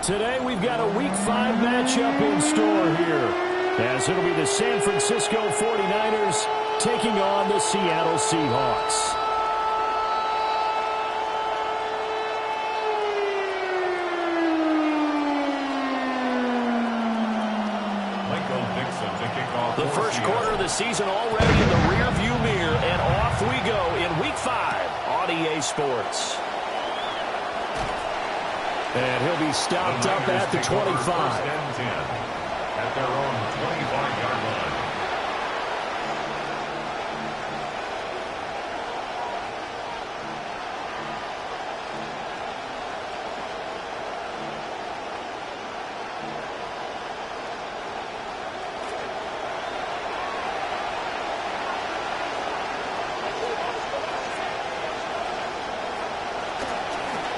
Today we've got a Week 5 matchup in store here, as it'll be the San Francisco 49ers taking on the Seattle Seahawks. The first quarter of the season already in the rear-view mirror, and off we go in Week 5 on EA Sports. And he'll be stopped up at the 25. At their own 25-yard line.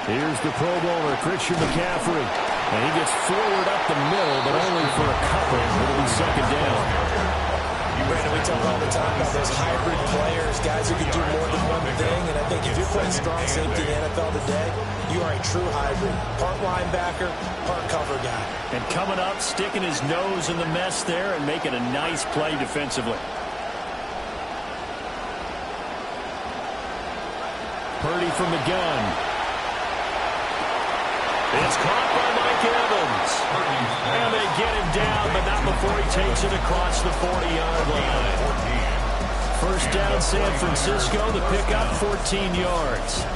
Here's the Pro Bowler, Christian McCaffrey. And he gets forward up the middle, but only for a couple. It'll be second down. Brandon, we talk all the time about those hybrid players, guys who can do more than one thing. And I think if you're playing strong safety in the NFL today, you are a true hybrid. Part linebacker, part cover guy. And coming up, sticking his nose in the mess there and making a nice play defensively. Purdy from the gun. It's caught by Mike Evans. And they get him down, but not before he takes it across the 40-yard line. First down, San Francisco. The pickup, 14 yards.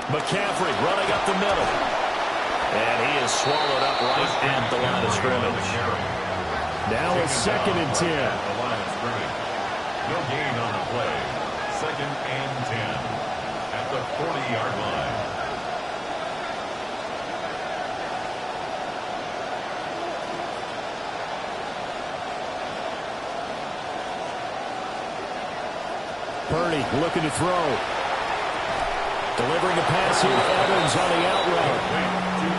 McCaffrey running up the middle. And he is swallowed up right at the line of scrimmage. Now it's 2nd and 10. The line of scrimmage. No gain on the play. 2nd and 10 at the 40-yard line. Purdy looking to throw. Delivering a pass here to Evans on the out route.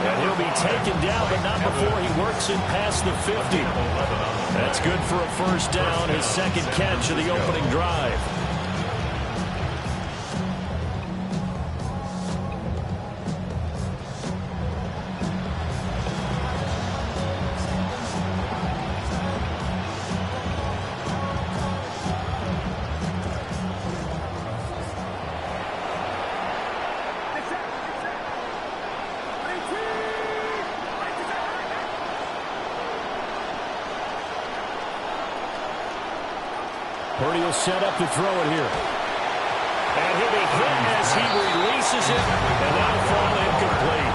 And he'll be taken down, but not before he works it past the 50. That's good for a first down, his second catch of the opening drive. Purdy will set up to throw it here. And he'll be hit as he releases it, and that'll fall incomplete.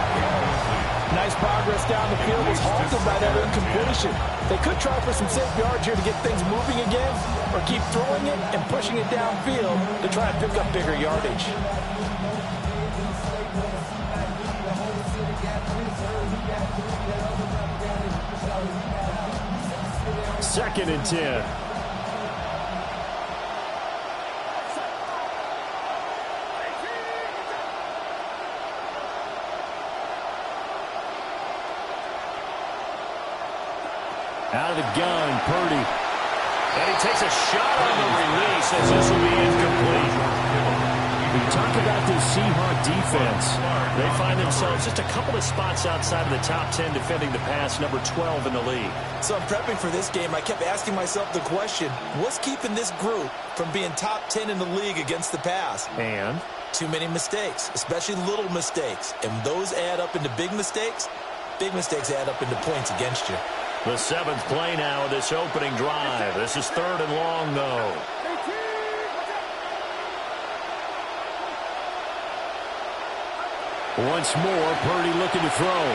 Nice progress down the field was halted by that incompletion. They could try for some safe yards here to get things moving again, or keep throwing it and pushing it downfield to try and pick up bigger yardage. Second and 10. Out of the gun, Purdy. And he takes a shot on the release as this will be incomplete. We talk about this Seahawk defense. They find themselves just a couple of spots outside of the top 10 defending the pass, number 12 in the league. So I'm prepping for this game. I kept asking myself the question, what's keeping this group from being top 10 in the league against the pass? And? Too many mistakes, especially little mistakes. And those add up into big mistakes. Big mistakes add up into points against you. The 7th play now of this opening drive. This is 3rd and long, though. Once more, Purdy looking to throw.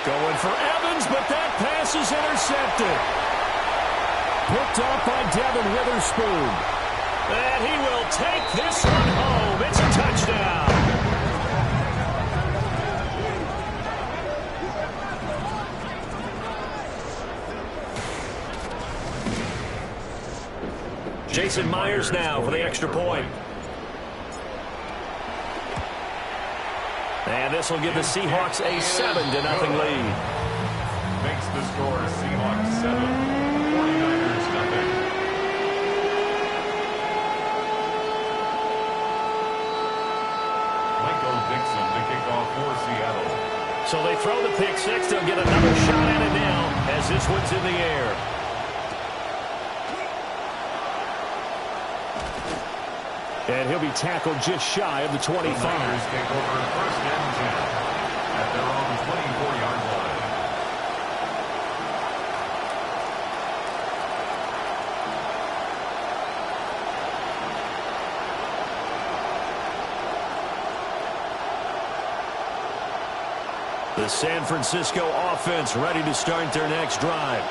Going for Evans, but that pass is intercepted. Picked off by Devin Witherspoon. And he will take this one home. It's a touchdown. Jason Myers now for the extra point. And this will give the Seahawks a 7-0 lead. Makes the score Seahawks 7, 49ers nothing. Michael Dixon to kick off for Seattle. So they throw the pick six. They'll get another shot at it now as this one's in the air. And he'll be tackled just shy of the 25. The Niners take over 1st and 10 at their own 24-yard line. The San Francisco offense ready to start their next drive.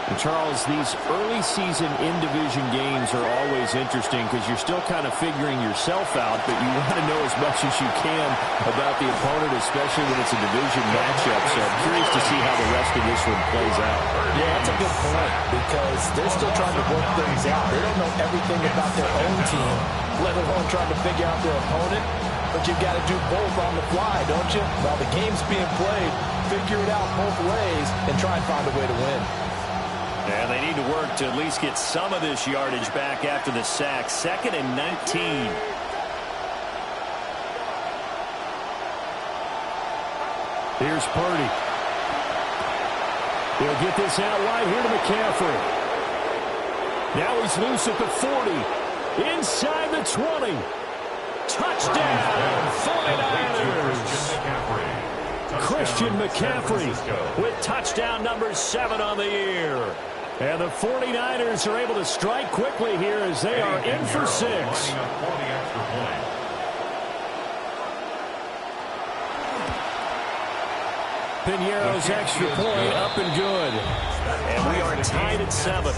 And Charles, these early season in-division games are always interesting because you're still kind of figuring yourself out, but you want to know as much as you can about the opponent, especially when it's a division matchup. So I'm curious to see how the rest of this one plays out. Yeah, that's a good point because they're still trying to work things out. They don't know everything about their own team, let alone trying to figure out their opponent. But you've got to do both on the fly, don't you? While the game's being played, figure it out both ways and try and find a way to win. And they need to work to at least get some of this yardage back after the sack. 2nd and 19. Here's Purdy. He'll get this out wide here to McCaffrey. Now he's loose at the 40. Inside the 20. Touchdown, 49ers. Christian McCaffrey with touchdown number 7 on the year. And the 49ers are able to strike quickly here as they are in for 6. Piñeiro's extra point up and good. And we are tied at 7.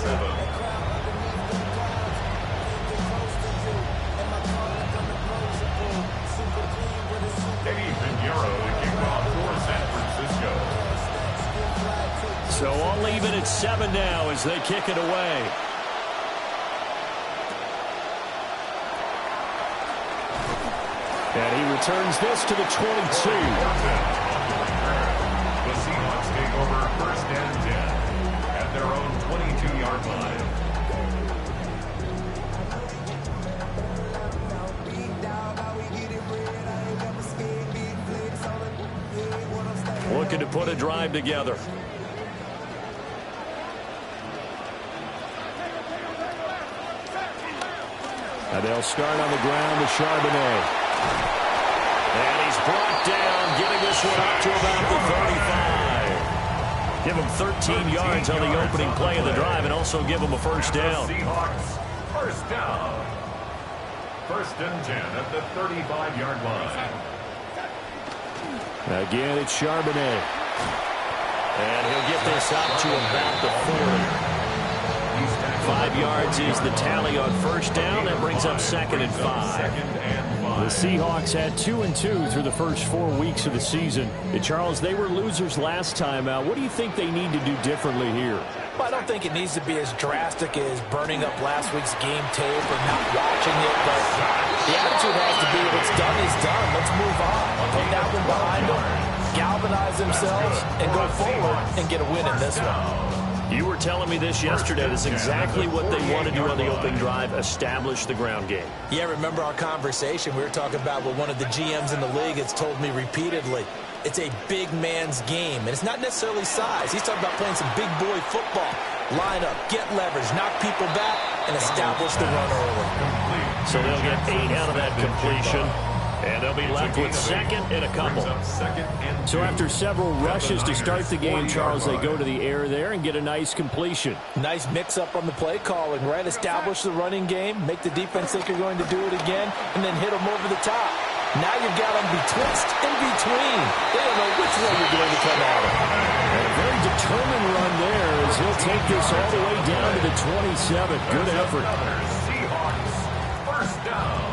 So all even at 7 now as they kick it away. And he returns this to the 22. The Seahawks take over 1st and 10 at their own 22-yard line. Looking to put a drive together. And they'll start on the ground with Charbonnet. And he's brought down, getting this one up to about the 35. Give him 13 yards on the opening play of the drive and also give him a first down. Seahawks, first down. 1st and 10 at the 35-yard line. Again, it's Charbonnet. And he'll get this up to about the 40. 5 yards is the tally on first down. That brings up 2nd and 5. The Seahawks had 2-2 through the first 4 weeks of the season. And Charles, they were losers last time out. What do you think they need to do differently here? Well, I don't think it needs to be as drastic as burning up last week's game tape or not watching it, but the attitude has to be what's done is done. Let's move on. Put that one behind them, galvanize themselves, and go forward and get a win in this one. You were telling me this yesterday. That's exactly what they want to do on the opening drive, establish the ground game. Yeah, remember our conversation? We were talking about what one of the GMs in the league has told me repeatedly. It's a big man's game, and it's not necessarily size. He's talking about playing some big boy football. Line up, get leverage, knock people back, and establish the run early. So they'll get 8 out of that completion. And they'll be left with 2nd and a couple. So after several rushes to start the game, Charles, they go to the air there and get a nice completion. Nice mix-up on the play calling, right? Establish the running game, make the defense think you're going to do it again, and then hit them over the top. Now you've got them betwixt in between. They don't know which way you're going to come at them. And a very determined run there as he'll take this all the way down to the 27. Good effort. Seahawks, first down.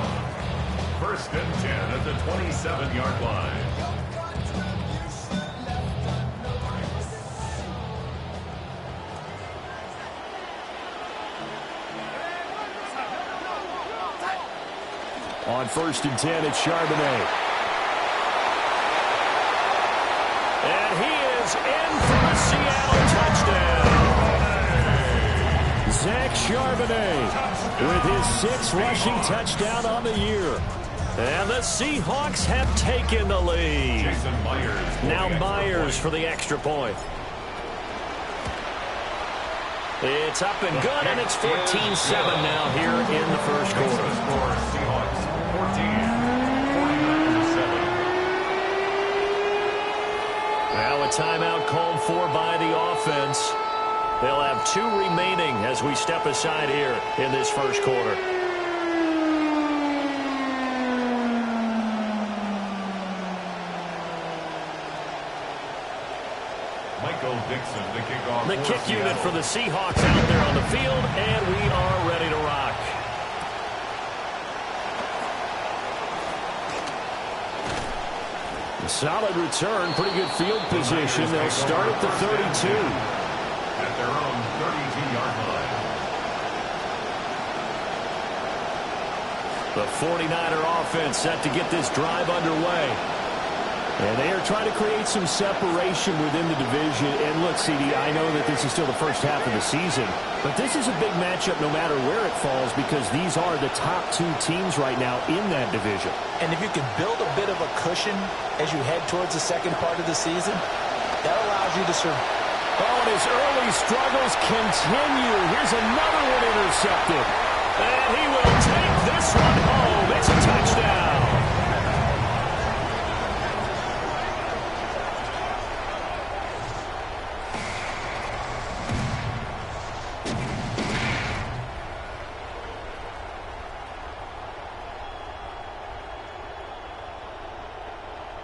1st and 10 at the 27-yard line. On 1st and 10, it's Charbonnet. is in for a Seattle touchdown. Zach Charbonnet with his 6th rushing touchdown on the year. And the Seahawks have taken the lead. Now Myers for the extra point. It's up and good, and it's 14-7 now here in the first quarter. Seahawks 49-7. Now a timeout called for by the offense. They'll have 2 remaining as we step aside here in this first quarter. Michael Dixon, the kickoff. The kick unit for the Seahawks out there on the field, and we are ready to rock. A solid return, pretty good field position. They'll start at the 32. At their own 32-yard line. The 49er offense set to get this drive underway. And they are trying to create some separation within the division. And look, CD, I know that this is still the first half of the season, but this is a big matchup no matter where it falls because these are the top 2 teams right now in that division. And if you can build a bit of a cushion as you head towards the second part of the season, that allows you to survive. Oh, and his early struggles continue. Here's another one intercepted. And he will take this one home. It's a touchdown.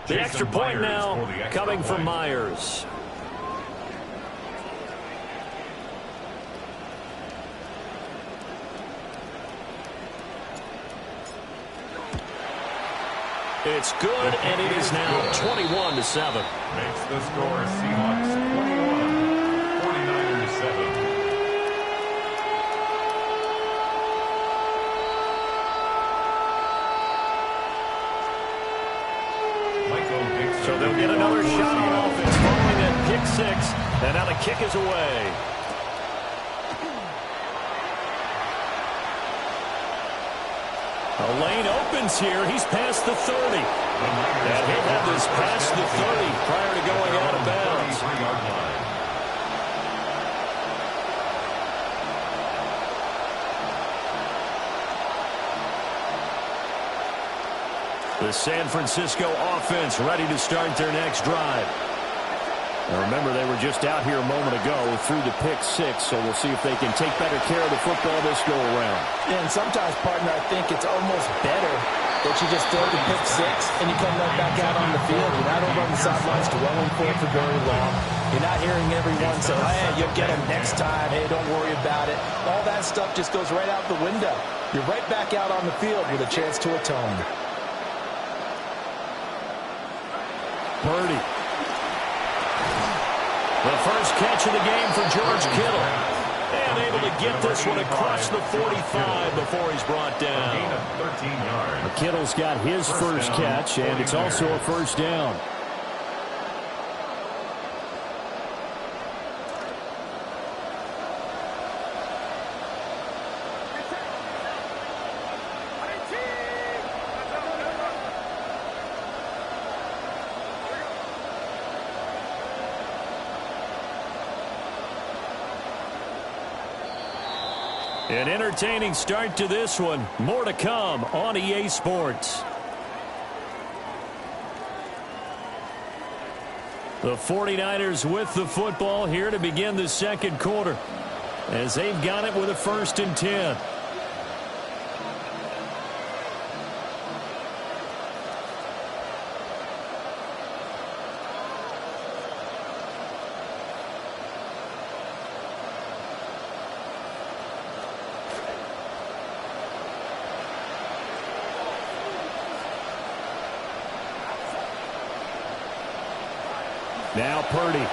The extra point now coming from Myers. It's good, and it is now 21-7. Makes the score Seahawks 21, 49ers 7. So they'll get another shot on offense following that pick 6, and now the kick is away. A lane opens here. He's past the 30. And he'll have this past the 30 prior to going out of bounds. The San Francisco offense ready to start their next drive. Now remember, they were just out here a moment ago through the pick 6, so we'll see if they can take better care of the football this go-around. Yeah, and sometimes, partner, I think it's almost better that you just throw the pick 6 and you come right back out on the field. You're not over on the sidelines dwelling for it for very long. You're not hearing everyone say, hey, you'll get them next time. Hey, don't worry about it. All that stuff just goes right out the window. You're right back out on the field with a chance to atone. Purdy. The first catch of the game for George Kittle. And able to get this one across the 45 before he's brought down. Gain of 13 yards. Kittle's got his first catch, and it's also a first down. An entertaining start to this one. More to come on EA Sports. The 49ers with the football here to begin the second quarter, as they've got it with a 1st and 10. Now Purdy. And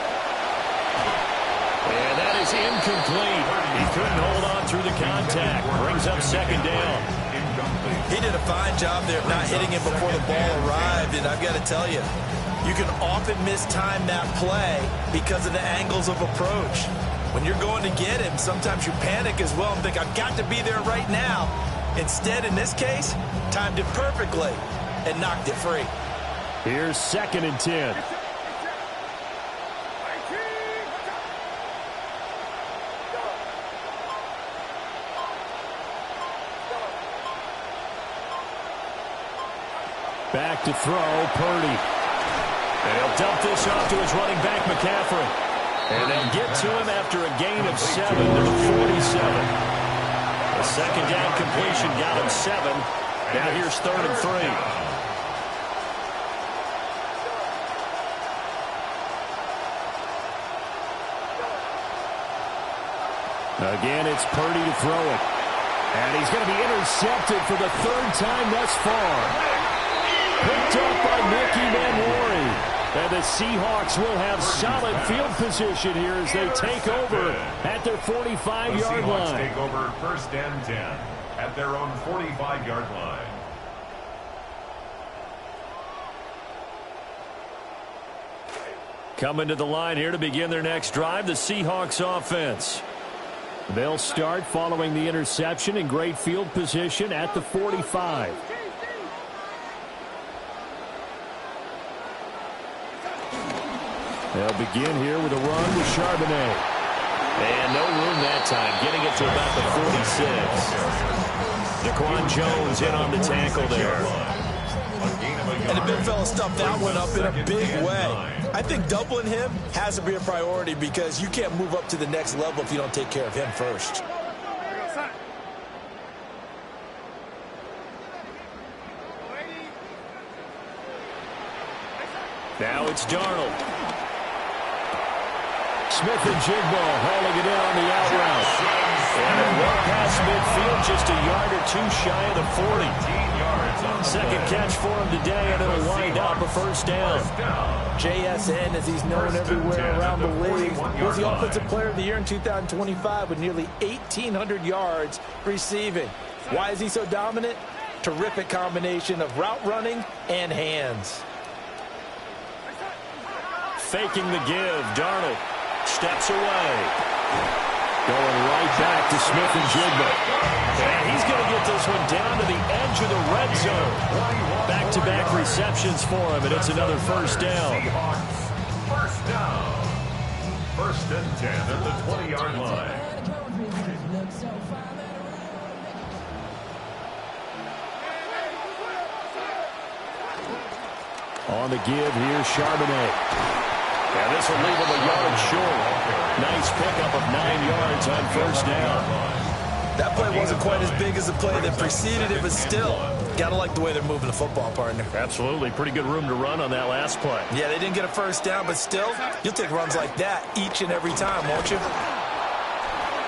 that is incomplete. He couldn't hold on through the contact. Brings up 2nd down. He did a fine job there of not hitting him before the ball arrived, and I've got to tell you, You can often mistime that play because of the angles of approach. When you're going to get him, sometimes you panic as well and think, I've got to be there right now. Instead, in this case, timed it perfectly and knocked it free. Here's 2nd and 10. Back to throw, Purdy. And he'll dump this off to his running back, McCaffrey. And they'll get to him after a gain of 7 to the 47. The second down completion got him 7. Now here's 3rd and 3. Again, it's Purdy to throw it. And he's going to be intercepted for the 3rd time thus far. Picked up by Mickey Manwari. And the Seahawks will have solid field position here as they take over at their 45-yard line. The Seahawks take over 1st and 10 at their own 45-yard line. Coming to the line here to begin their next drive, the Seahawks offense. They'll start following the interception in great field position at the 45. They'll begin here with a run with Charbonnet. And no room that time, getting it to about the 46. Daquan Jones in on the tackle there. And the big fella stuffed that one up in a big way. I think doubling him has to be a priority because you can't move up to the next level if you don't take care of him first. Now it's Darnold. Smith and Jigbo hauling it in on the out route. And well past midfield, just a yard or two shy of the 40. Second catch for him today, and it'll wind up a 1st down. JSN, as he's known everywhere around the league, was the Offensive Player of the Year in 2025 with nearly 1,800 yards receiving. Why is he so dominant? Terrific combination of route running and hands. Faking the give, Darnold steps away. Going right back to Smith and Jigba. And he's going to get this one down to the edge of the red zone. Back-to-back receptions for him, and it's another 1st down. 1st down. 1st and 10 at the 20-yard line. On the give here, Charbonnet. Yeah, this will leave him a yard short. Nice pickup of 9 yards on 1st down. That play wasn't quite as big as the play that preceded it, but still, gotta like the way they're moving the football, partner. Absolutely. Pretty good room to run on that last play. Yeah, they didn't get a 1st down, but still, you'll take runs like that each and every time, won't you?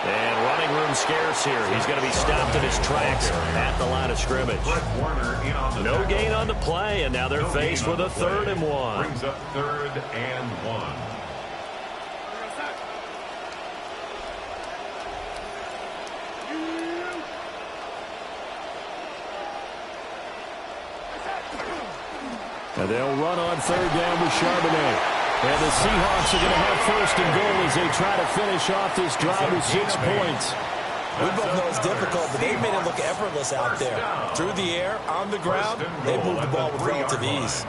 And running room scarce here. He's going to be stopped in his tracks at the line of scrimmage. No gain on the play, and now they're faced with a 3rd and 1. Brings up 3rd and 1. And they'll run on 3rd down with Charbonnet. And the Seahawks are going to have 1st and goal as they try to finish off this drive with 6 points. We both know it's difficult, but they made it look effortless out there. Through the air, on the ground, they moved the ball with relative ease.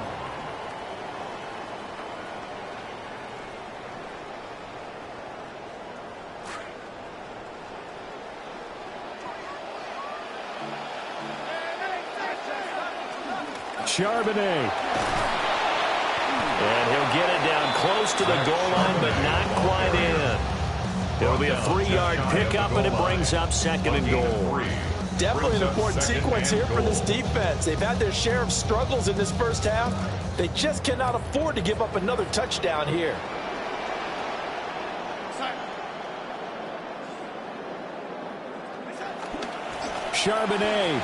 Charbonnet. And he'll get it down close to the goal line, but not quite in. It'll be a 3-yard pickup, and it brings up 2nd and goal. Definitely an important sequence here for this defense. They've had their share of struggles in this 1st half. They just cannot afford to give up another touchdown here. Charbonnet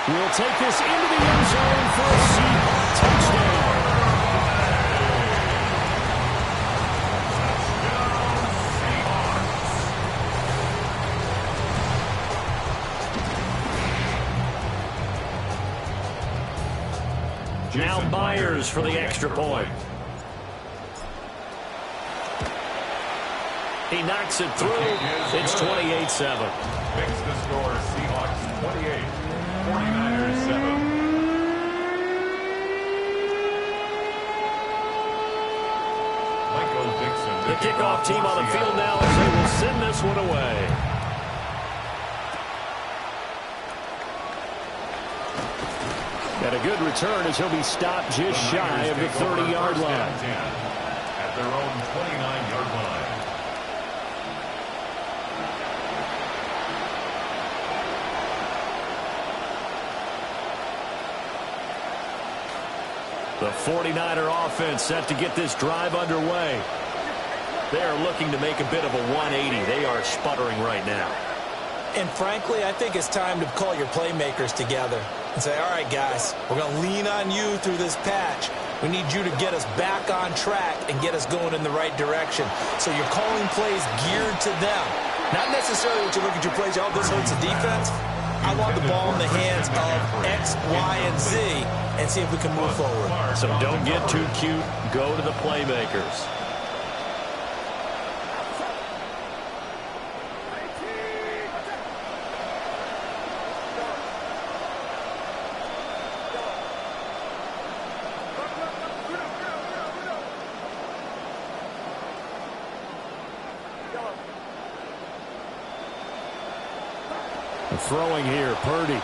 will take this into the end zone for a Seahawks touchdown. Now Myers for the extra point. He knocks it through. It's 28-7. Makes the score Seahawks 28, 49ers 7. Michael Dixon. The kickoff team on the field now as they will send this one away. And a good return as he'll be stopped just shy of the 30-yard line. At their own 29-yard line. The 49er offense set to get this drive underway. They are looking to make a bit of a 180. They are sputtering right now. And frankly, I think it's time to call your playmakers together and say, all right, guys, we're going to lean on you through this patch. We need you to get us back on track and get us going in the right direction. So you're calling plays geared to them. Not necessarily what you look at your plays, oh, this hurts the defense. I want the ball in the hands of X, Y, and Z and see if we can move forward. So don't get too cute. Go to the playmakers. Throwing here, Purdy.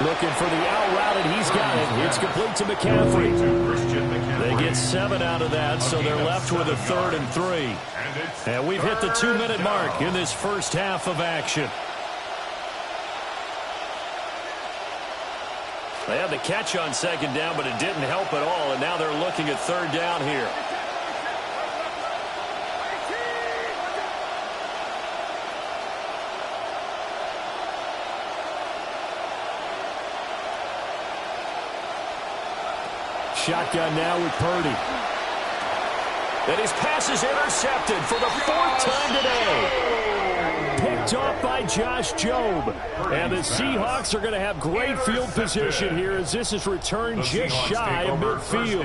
Looking for the out route, and he's got it. It's complete to McCaffrey. They get 7 out of that, so they're left with a 3rd and 3. And we've hit the 2-minute mark in this first half of action. They had the catch on 2nd down, but it didn't help at all, and now they're looking at 3rd down here. Shotgun now with Purdy. And his pass is intercepted for the 4th time today. Picked off by Josh Jobe. And the Seahawks are going to have great field position here as this is returned just shy of midfield.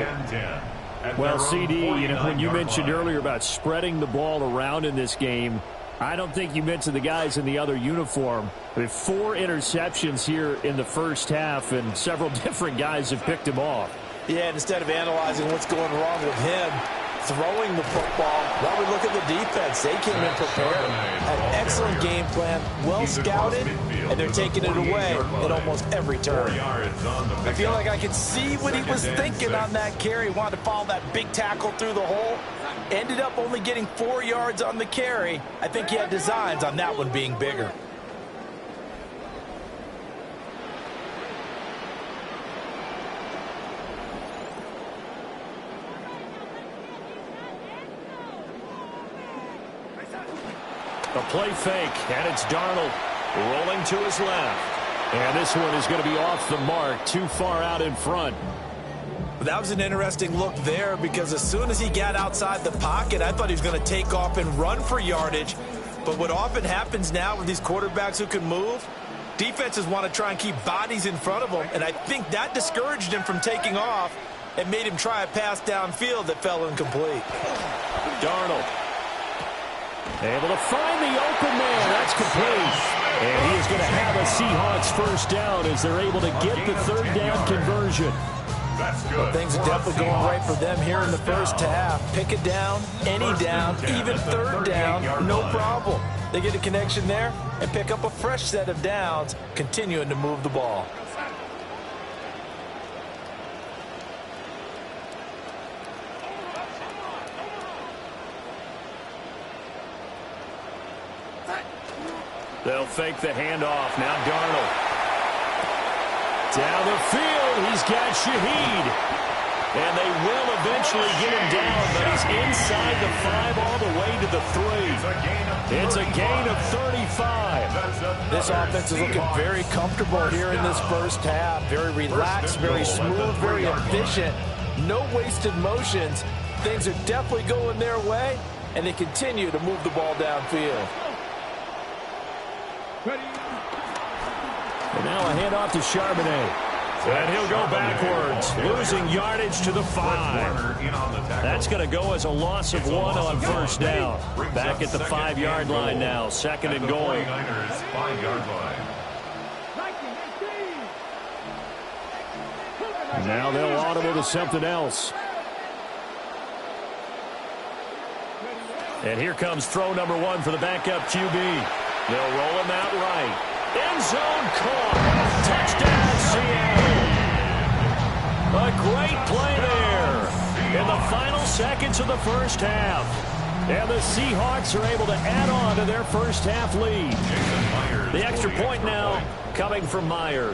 Well, CD, when you mentioned earlier about spreading the ball around in this game, I don't think you mentioned the guys in the other uniform. With 4 interceptions here in the first half, and several different guys have picked him off. Yeah, and instead of analyzing what's going wrong with him throwing the football, well, we look at the defense. They came in prepared, had an excellent game plan, well scouted, and they're taking it away at almost every turn. I feel like I can see what he was thinking on that carry. Wanted to follow that big tackle through the hole. Ended up only getting 4 yards on the carry. I think he had designs on that one being bigger. The play fake, and it's Darnold rolling to his left. And this one is going to be off the mark, too far out in front. That was an interesting look there because as soon as he got outside the pocket, I thought he was going to take off and run for yardage. But what often happens now with these quarterbacks who can move, defenses want to try and keep bodies in front of them, and I think that discouraged him from taking off and made him try a pass downfield that fell incomplete. Darnold able to find the open man. That's complete. And he is going to have a Seahawks first down as they're able to get the 3rd down conversion. Well, things are definitely going right for them here in the first half. Pick it down, any down, even 3rd down, no problem. They get a connection there and pick up a fresh set of downs, continuing to move the ball. They'll fake the handoff. Now Darnold. Down the field, he's got Shaheed. And they will eventually get him down, but he's inside the 5 all the way to the 3. It's a gain of 35. This offense is looking very comfortable here in this first half. Very relaxed, very smooth, very efficient. No wasted motions. Things are definitely going their way, and they continue to move the ball downfield. And now a handoff to Charbonnet. And he'll go backwards, losing yardage to the 5. That's going to go as a loss of 1 on first down. Back at the 5-yard line now, second and goal. 5-yard line. Now they'll audible to something else. And here comes throw number 1 for the backup QB. They'll roll him out right. End zone caught. Touchdown, Seattle. A great play there in the final seconds of the first half. And the Seahawks are able to add on to their first half lead. The extra point now coming from Myers.